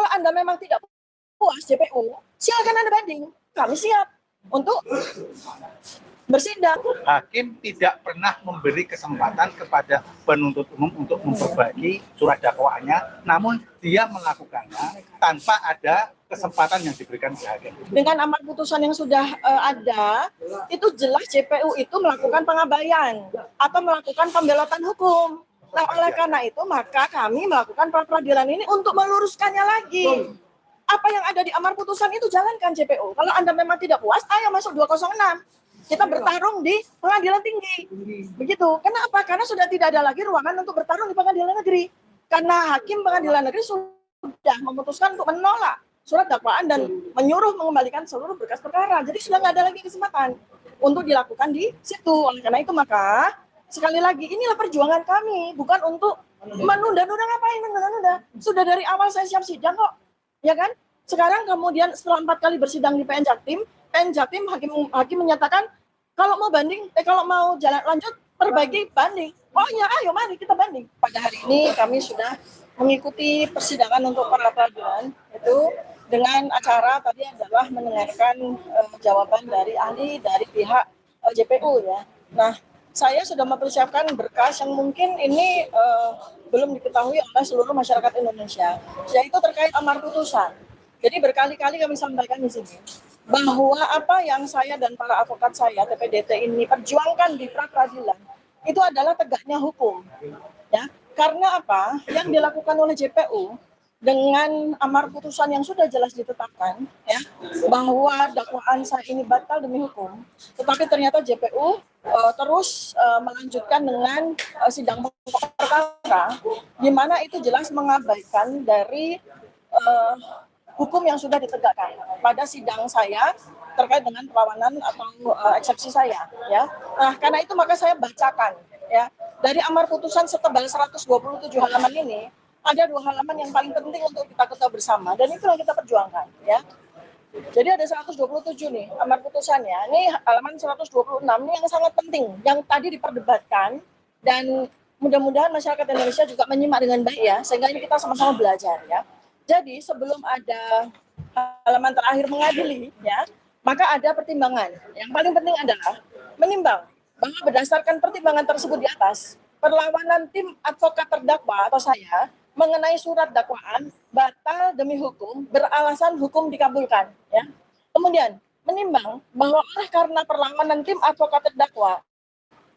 Kalau Anda memang tidak puas JPU, silakan Anda banding. Kami siap untuk bersidang. Hakim tidak pernah memberi kesempatan kepada penuntut umum untuk memperbaiki surat dakwaannya, namun dia melakukannya tanpa ada kesempatan yang diberikan ke hakim. Dengan amar putusan yang sudah ada, itu jelas JPU itu melakukan pengabaian atau melakukan pembelotan hukum. Nah, oleh karena itu maka kami melakukan pra peradilan ini untuk meluruskannya lagi. Apa yang ada di amar putusan itu jalankan JPU. Kalau Anda memang tidak puas, ayo masuk 206. Kita bertarung di pengadilan tinggi. Begitu. Kenapa? Karena sudah tidak ada lagi ruangan untuk bertarung di pengadilan negeri. Karena hakim pengadilan negeri sudah memutuskan untuk menolak surat dakwaan dan menyuruh mengembalikan seluruh berkas perkara. Jadi sudah nggak ada lagi kesempatan untuk dilakukan di situ. Oleh karena itu maka sekali lagi inilah perjuangan kami, bukan untuk menunda-nunda. Ngapain menunda-nunda? Sudah dari awal saya siap sidang kok, ya kan? Sekarang kemudian setelah 4 kali bersidang di PN Jaktim hakim menyatakan kalau mau banding, kalau mau jalan lanjut perbaiki banding. Oh ya, ayo mari kita banding. Pada hari ini kami sudah mengikuti persidangan untuk pra peradilan itu dengan acara tadi adalah mendengarkan jawaban dari ahli dari pihak JPU ya. Nah, saya sudah mempersiapkan berkas yang mungkin ini belum diketahui oleh seluruh masyarakat Indonesia, yaitu terkait amar putusan. Jadi berkali-kali kami sampaikan di sini bahwa apa yang saya dan para advokat saya TPDT ini perjuangkan di pra peradilan itu adalah tegaknya hukum. Ya, karena apa yang dilakukan oleh JPU dengan amar putusan yang sudah jelas ditetapkan, ya, bahwa dakwaan saya ini batal demi hukum, tetapi ternyata JPU terus melanjutkan dengan sidang pokok perkara, di mana itu jelas mengabaikan dari hukum yang sudah ditegakkan pada sidang saya terkait dengan perlawanan atau eksepsi saya, ya. Nah, karena itu maka saya bacakan, ya, dari amar putusan setebal 127 halaman ini ada 2 halaman yang paling penting untuk kita ketahui bersama dan itulah kita perjuangkan, ya. Jadi ada 127 nih amar putusannya. Ini halaman 126 ini yang sangat penting, yang tadi diperdebatkan dan mudah-mudahan masyarakat Indonesia juga menyimak dengan baik ya, sehingga ini kita sama-sama belajar ya. Jadi sebelum ada halaman terakhir mengadili, ya, maka ada pertimbangan. Yang paling penting adalah menimbang bahwa berdasarkan pertimbangan tersebut di atas, perlawanan tim advokat terdakwa atau saya mengenai surat dakwaan batal demi hukum beralasan hukum dikabulkan. Ya. Kemudian menimbang bahwa oleh karena perlawanan tim advokat terdakwa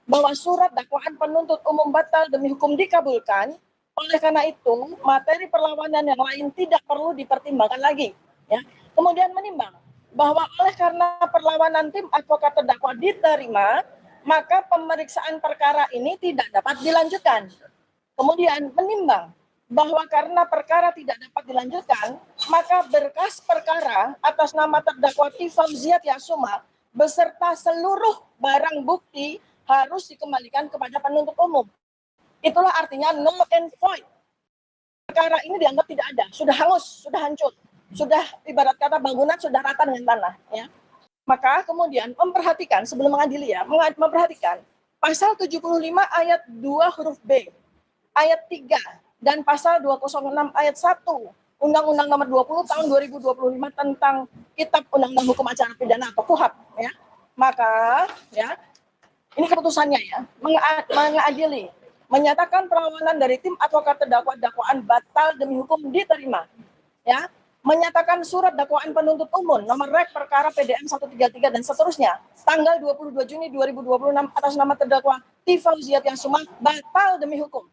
bahwa surat dakwaan penuntut umum batal demi hukum dikabulkan. Oleh karena itu, materi perlawanan yang lain tidak perlu dipertimbangkan lagi. Ya. Kemudian menimbang bahwa oleh karena perlawanan tim advokat terdakwa diterima, maka pemeriksaan perkara ini tidak dapat dilanjutkan. Kemudian menimbang bahwa karena perkara tidak dapat dilanjutkan, maka berkas perkara atas nama terdakwa T. Fauziat Yasuma beserta seluruh barang bukti harus dikembalikan kepada penuntut umum. Itulah artinya null and void. Perkara ini dianggap tidak ada, sudah hangus, sudah hancur, sudah ibarat kata bangunan sudah rata dengan tanah. Ya. Maka kemudian memperhatikan sebelum mengadili ya, memperhatikan pasal 75 ayat 2 huruf B, ayat 3 dan pasal 206 ayat 1 Undang-Undang Nomor 20 tahun 2025 tentang Kitab Undang-Undang Hukum Acara Pidana atau KUHAP. Ya. Maka ya ini keputusannya ya, mengadili menyatakan perlawanan dari tim advokat terdakwa dakwaan batal demi hukum diterima. Ya, menyatakan surat dakwaan penuntut umum nomor rek perkara PDM 133 dan seterusnya tanggal 22 Juni 2026 atas nama terdakwa T. Fauziat Yasuma batal demi hukum.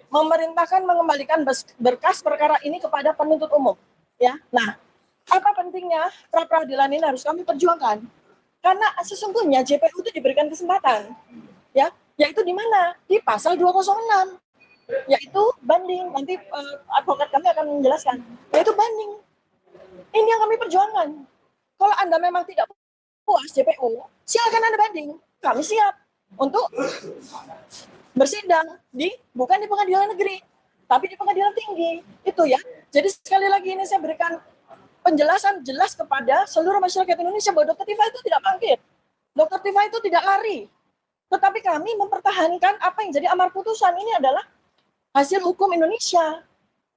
Memerintahkan mengembalikan berkas perkara ini kepada penuntut umum. Ya, nah, apa pentingnya pra peradilan ini harus kami perjuangkan? Karena sesungguhnya JPU itu diberikan kesempatan. Ya, yaitu di mana? Di pasal 206, yaitu banding. Nanti advokat kami akan menjelaskan, yaitu banding. Ini yang kami perjuangkan. Kalau Anda memang tidak puas JPU, silakan Anda banding. Kami siap untuk bersidang bukan di pengadilan negeri, tapi di pengadilan tinggi. Itu ya. Jadi sekali lagi ini saya berikan penjelasan jelas kepada seluruh masyarakat Indonesia bahwa Dr. Tifa itu tidak bangkit. Dr. Tifa itu tidak lari. Tetapi kami mempertahankan apa yang jadi amar putusan ini adalah hasil hukum Indonesia.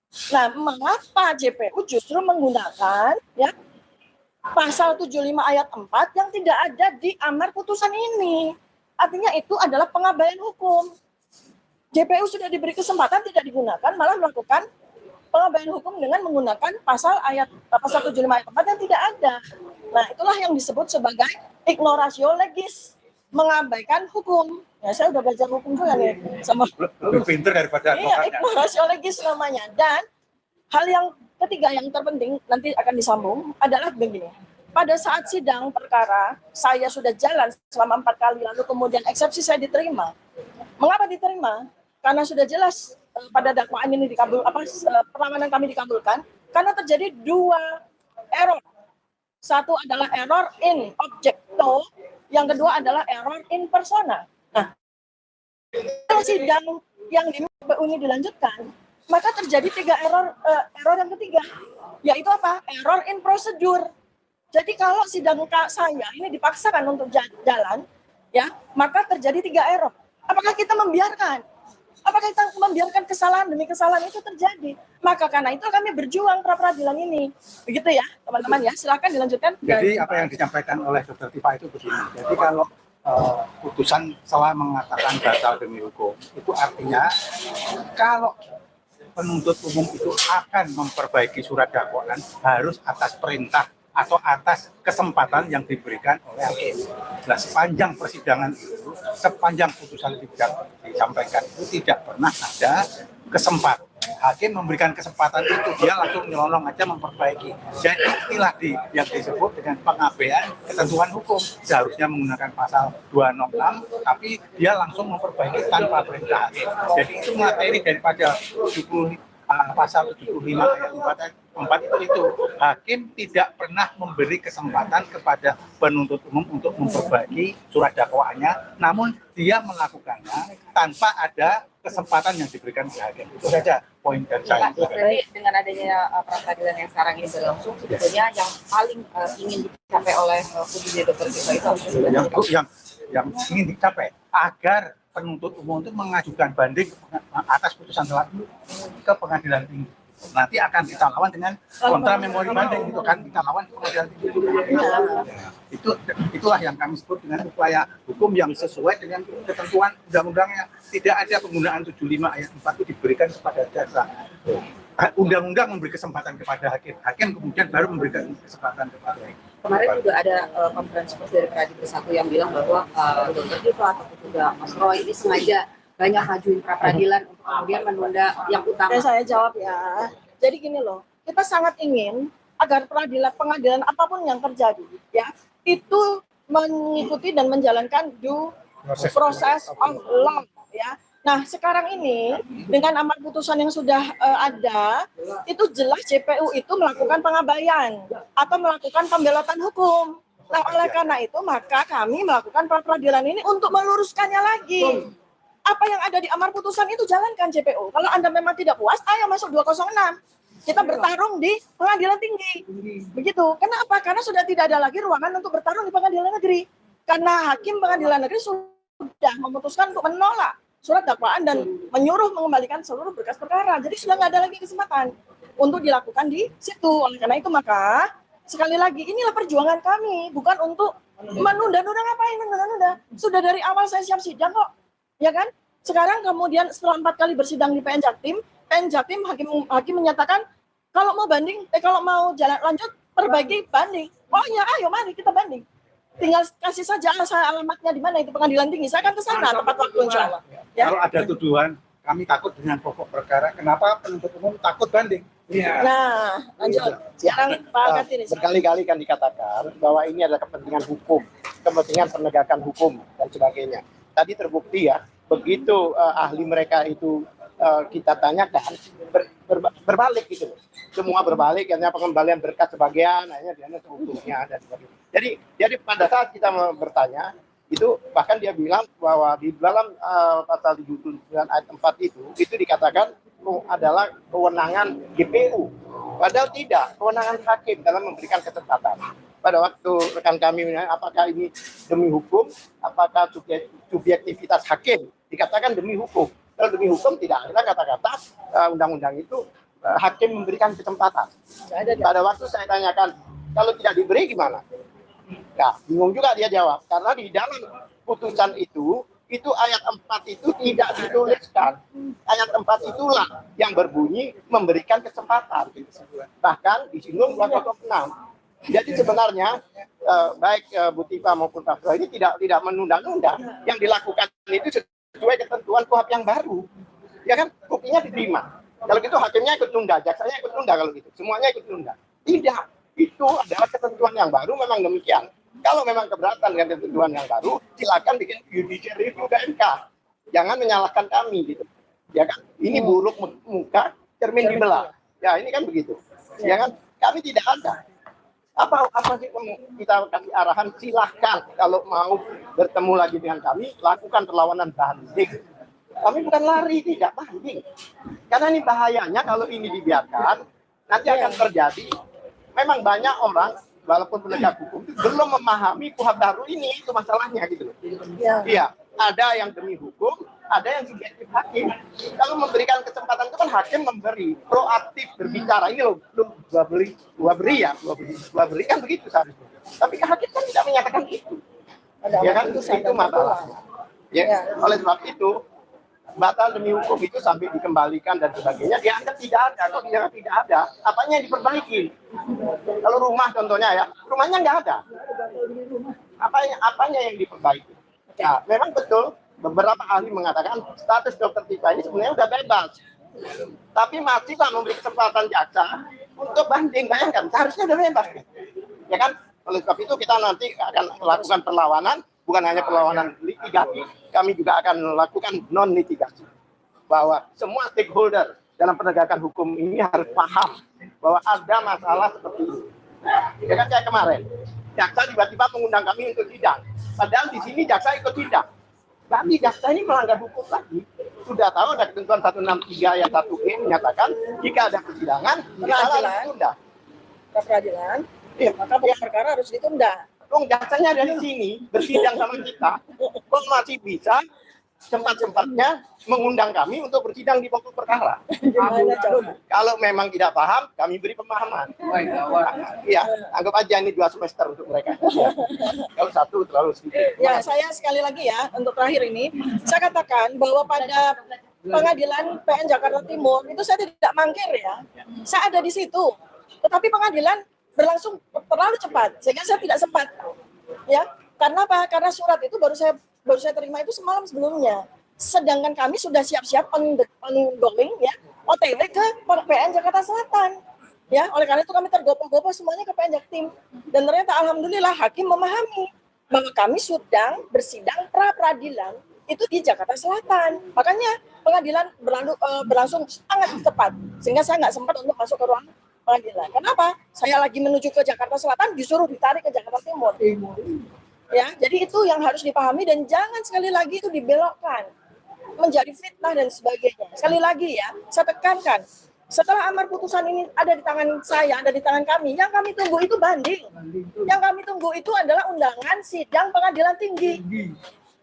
Nah, mengapa JPU justru menggunakan ya pasal 75 ayat 4 yang tidak ada di amar putusan ini? Artinya itu adalah pengabaian hukum. JPU sudah diberi kesempatan tidak digunakan, malah melakukan pengabaian hukum dengan menggunakan pasal 75 ayat 4 yang tidak ada. Nah, itulah yang disebut sebagai ignoratio legis, mengabaikan hukum. Ya, saya udah belajar hukum juga nih sama lebih pintar daripada iya, advokatnya. ignoratio legis namanya. Dan hal yang ketiga yang terpenting nanti akan disambung adalah begini. Pada saat sidang perkara, saya sudah jalan selama 4 kali, lalu kemudian eksepsi saya diterima. Mengapa diterima? Karena sudah jelas pada dakwaan ini perlawanan kami dikabulkan karena terjadi 2 error. Satu adalah error in objecto, yang kedua adalah error in persona. Nah, kalau sidang yang di PU ini dilanjutkan, maka terjadi 3 error yang ketiga, yaitu apa? Error in prosedur. Jadi kalau sidang saya ini dipaksakan untuk jalan, ya, maka terjadi 3 error. Apakah kita membiarkan? Apakah kita membiarkan kesalahan demi kesalahan itu terjadi? Maka karena itu kami berjuang pra-peradilan ini. Begitu ya, teman-teman ya. Silakan dilanjutkan. Jadi apa yang disampaikan oleh Dr. Tifa itu begini. Jadi kalau putusan salah mengatakan batal demi hukum, itu artinya kalau penuntut umum itu akan memperbaiki surat dakwaan harus atas perintah atau atas kesempatan yang diberikan oleh hakim. Nah, sepanjang persidangan itu, sepanjang putusan tidak disampaikan itu tidak pernah ada kesempatan. Hakim memberikan kesempatan itu, dia langsung nyelonong aja memperbaiki. Jadi inilah yang disebut dengan pengabaian ketentuan hukum. Seharusnya menggunakan pasal 266, tapi dia langsung memperbaiki tanpa perintah hakim. Jadi itu materi daripada pasal 75 ayat 4 itu hakim tidak pernah memberi kesempatan kepada penuntut umum untuk memperbaiki surat dakwaannya, namun dia melakukannya tanpa ada kesempatan yang diberikan ke hakim. Itu saja poin dari saya. Jadi dengan adanya pra-peradilan yang sekarang ini berlangsung, sebetulnya yang paling ingin dicapai oleh kubu Dr. Tifa itu yang ingin dicapai agar penuntut umum itu mengajukan banding atas putusan telah ke pengadilan tinggi. Nanti akan kita lawan dengan kontra memori banding, itu kan kita lawan ke pengadilan tinggi. Itulah yang kami sebut dengan upaya hukum yang sesuai dengan ketentuan undang-undangnya. Tidak ada penggunaan 75 ayat 4 itu diberikan kepada jaksa. Undang-undang memberi kesempatan kepada hakim, hakim kemudian baru memberikan kesempatan kepada hakim. Kemarin juga ada konferensi pers dari Pradik Bersatu yang bilang bahwa Dr. Tifa atau juga Mas Roy ini sengaja banyak majuin pra-peradilan untuk kemudian menunda yang utama. Saya jawab ya. Jadi gini loh, kita sangat ingin agar pengadilan apapun yang terjadi, ya, itu mengikuti dan menjalankan due process of law, ya. Nah, sekarang ini dengan amar putusan yang sudah ada, itu jelas JPU itu melakukan pengabaian atau melakukan pembelotan hukum. Nah, oleh karena itu maka kami melakukan pra-peradilan ini untuk meluruskannya lagi. Apa yang ada di amar putusan itu jalankan JPU. Kalau Anda memang tidak puas, ayo masuk 206. Kita bertarung di pengadilan tinggi. Begitu. Kenapa? Karena sudah tidak ada lagi ruangan untuk bertarung di pengadilan negeri. Karena hakim pengadilan negeri sudah memutuskan untuk menolak surat dakwaan dan menyuruh mengembalikan seluruh berkas perkara. Jadi sudah nggak ada lagi kesempatan untuk dilakukan di situ. Oleh karena itu maka sekali lagi inilah perjuangan kami, bukan untuk menunda-nunda. Ngapain menunda-nunda? Sudah dari awal saya siap sidang kok, ya kan? Sekarang kemudian setelah 4 kali bersidang di PN Jaktim hakim menyatakan kalau mau banding, kalau mau jalan lanjut perbaiki banding. Oh ya, ayo mari kita banding. Tinggal kasih saja saya alamatnya di mana itu pengadilan tinggi. Saya akan ke sana tepat waktu insya Allah. Ya? Kalau ada tuduhan, kami takut dengan pokok perkara. Kenapa penuntut umum takut banding? Ya. Nah, lanjut. Sekarang Pak Kartini. Berkali-kali kan dikatakan bahwa ini adalah kepentingan hukum, kepentingan penegakan hukum dan sebagainya. Tadi terbukti ya, begitu ahli mereka itu kita tanyakan berbalik gitu. Semua berbalik, hanya pengembalian berkas sebagian, hanya seutuhnya dan sebagainya. Jadi pada saat kita bertanya, itu bahkan dia bilang bahwa di dalam pasal 79 ayat 4 itu dikatakan adalah kewenangan GPU. Padahal tidak, kewenangan hakim dalam memberikan kesempatan. Pada waktu rekan kami menanya apakah ini demi hukum, apakah subjektivitas hakim, dikatakan demi hukum. Kalau demi hukum tidak ada kata-kata undang-undang itu hakim memberikan kesempatan. Pada waktu saya tanyakan, kalau tidak diberi gimana? Nah, bingung juga dia jawab. Karena di dalam putusan itu ayat 4 itu tidak dituliskan. Ayat 4 itulah yang berbunyi memberikan kesempatan. Bahkan disinggung 206. Jadi sebenarnya baik Bu Tifa maupun Pak Bro ini tidak menunda-nunda. Yang dilakukan itu sesuai ketentuan KUHP yang baru. Ya kan, buktinya diterima. Kalau gitu hakimnya ikut nunda, jaksanya ikut nunda kalau gitu. Semuanya ikut nunda. Tidak. Itu adalah ketentuan yang baru, memang demikian. Kalau memang keberatan dengan ketentuan yang baru, silakan bikin judicial review ke MK. Jangan menyalahkan kami gitu. Ya kan? Ini buruk muka, cermin dibelah. Ya ini kan begitu. Ya kan? Kami tidak ada. Apa sih kita kasih arahan, silahkan kalau mau bertemu lagi dengan kami, lakukan perlawanan banding. Kami bukan lari, tidak banding. Karena ini bahayanya kalau ini dibiarkan, nanti akan terjadi. Memang banyak orang, walaupun penegak hukum itu belum memahami KUHP baru ini, itu masalahnya gitu loh. Iya, ada yang demi hukum, ada yang subjektif hakim. Kalau memberikan kesempatan itu kan hakim memberi, proaktif berbicara. Ini loh, dua beri kan begitu seharusnya. Tapi hakim kan tidak menyatakan itu. Ya kan, itu masalahnya. Ya, oleh sebab itu, batal demi hukum itu sampai dikembalikan dan sebagainya dianggap tidak ada. Kok dianggap tidak ada? Apanya yang diperbaiki? Kalau rumah contohnya ya, rumahnya nggak ada. Apanya yang diperbaiki? Nah, memang betul beberapa ahli mengatakan status Dr. Tifa ini sebenarnya udah bebas, tapi masih lah memberi kesempatan jaksa untuk banding. Bayangkan, seharusnya udah bebas, ya kan? Oleh sebab itu kita nanti akan melakukan perlawanan. Bukan hanya perlawanan litigasi, kami juga akan melakukan non-litigasi. Bahwa semua stakeholder dalam penegakan hukum ini harus paham bahwa ada masalah seperti ini. Ya kan kayak kemarin, jaksa tiba-tiba mengundang kami untuk sidang. Padahal di sini jaksa ikut sidang. Tapi jaksa ini melanggar hukum lagi. Sudah tahu ada ketentuan 163 ayat 1E menyatakan jika ada persidangan, perkara harus ditunda. Peradilan, Iya, maka perkara harus ditunda. Dong jaksanya ada di sini bersidang sama kita, kok masih bisa sempat-sempatnya mengundang kami untuk bersidang di pokok perkara. Kalau memang tidak paham, kami beri pemahaman. Iya, anggap aja ini 2 semester untuk mereka. Kalau 1 terlalu sedikit. Ya, saya sekali lagi ya untuk terakhir ini, saya katakan bahwa pada pengadilan PN Jakarta Timur itu saya tidak mangkir ya. Saya ada di situ. Tetapi pengadilan berlangsung terlalu cepat sehingga saya tidak sempat ya. Karena apa? Karena surat itu baru saya terima itu semalam sebelumnya, sedangkan kami sudah siap-siap ongoing ya, OTW ke PN Jakarta Selatan ya. Oleh karena itu kami tergopoh-gopoh semuanya ke PN Jaktim, dan ternyata alhamdulillah hakim memahami bahwa kami sedang bersidang pra peradilan itu di Jakarta Selatan. Makanya pengadilan berlangsung sangat cepat sehingga saya nggak sempat untuk masuk ke ruang pengadilan. Kenapa? Saya lagi menuju ke Jakarta Selatan disuruh ditarik ke Jakarta Timur. Ya, jadi itu yang harus dipahami dan jangan sekali lagi itu dibelokkan menjadi fitnah dan sebagainya. Sekali lagi ya, saya tekankan, setelah amar putusan ini ada di tangan saya, ada di tangan kami, yang kami tunggu itu banding. Yang kami tunggu itu adalah undangan sidang pengadilan tinggi.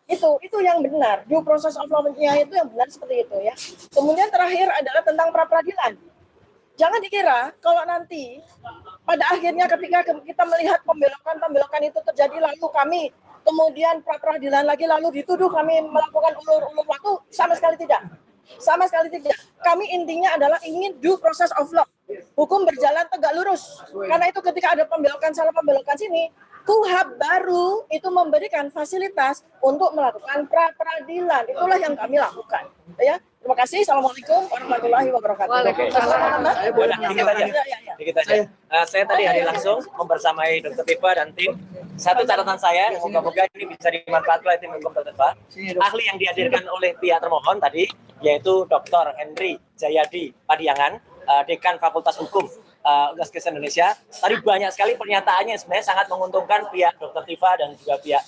Itu yang benar. Due process of law-nya itu yang benar seperti itu ya. Kemudian terakhir adalah tentang pra peradilan. Jangan dikira kalau nanti pada akhirnya ketika kita melihat pembelokan itu terjadi lalu kami kemudian pra peradilan lagi lalu dituduh kami melakukan ulur-ulur waktu, sama sekali tidak. Sama sekali tidak. Kami intinya adalah ingin due process of law. Hukum berjalan tegak lurus. Karena itu ketika ada pembelokan sana pembelokan sini, KUHP baru itu memberikan fasilitas untuk melakukan pra peradilan. Itulah yang kami lakukan. Ya. Terima kasih. Assalamualaikum warahmatullahi wabarakatuh. Waalaikumsalam. Saya boleh dikit aja. Saya tadi hadir langsung membersamai Dr. Tifa dan tim. Satu catatan saya, moga-moga ini bisa dimanfaatkan oleh tim hukum Dr. Tifa. Ahli yang dihadirkan oleh pihak termohon tadi, yaitu Dr. Henry Jayadi Padiangan, Dekan Fakultas Hukum Universitas Kristen Indonesia. Tadi banyak sekali pernyataannya yang sebenarnya sangat menguntungkan pihak Dr. Tifa dan juga pihak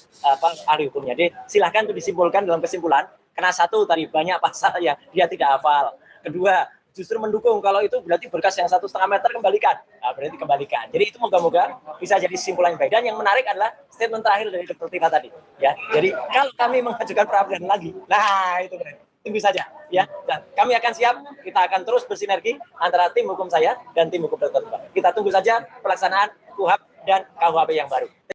ahli hukumnya. Jadi silahkan untuk disimpulkan dalam kesimpulan. Karena satu tadi banyak pasal yang dia tidak hafal. Kedua, justru mendukung kalau itu berarti berkas yang 1,5 meter kembalikan. Nah, berarti kembalikan. Jadi itu moga-moga bisa jadi kesimpulan yang baik. Dan yang menarik adalah statement terakhir dari Dr. Tifa tadi. Ya, jadi kalau kami mengajukan pra peradilan lagi, nah itu berarti. tunggu saja ya. Dan kami akan siap, kita akan terus bersinergi antara tim hukum saya dan tim hukum Dr. Tifa. Kita tunggu saja pelaksanaan KUHP dan KUHP yang baru.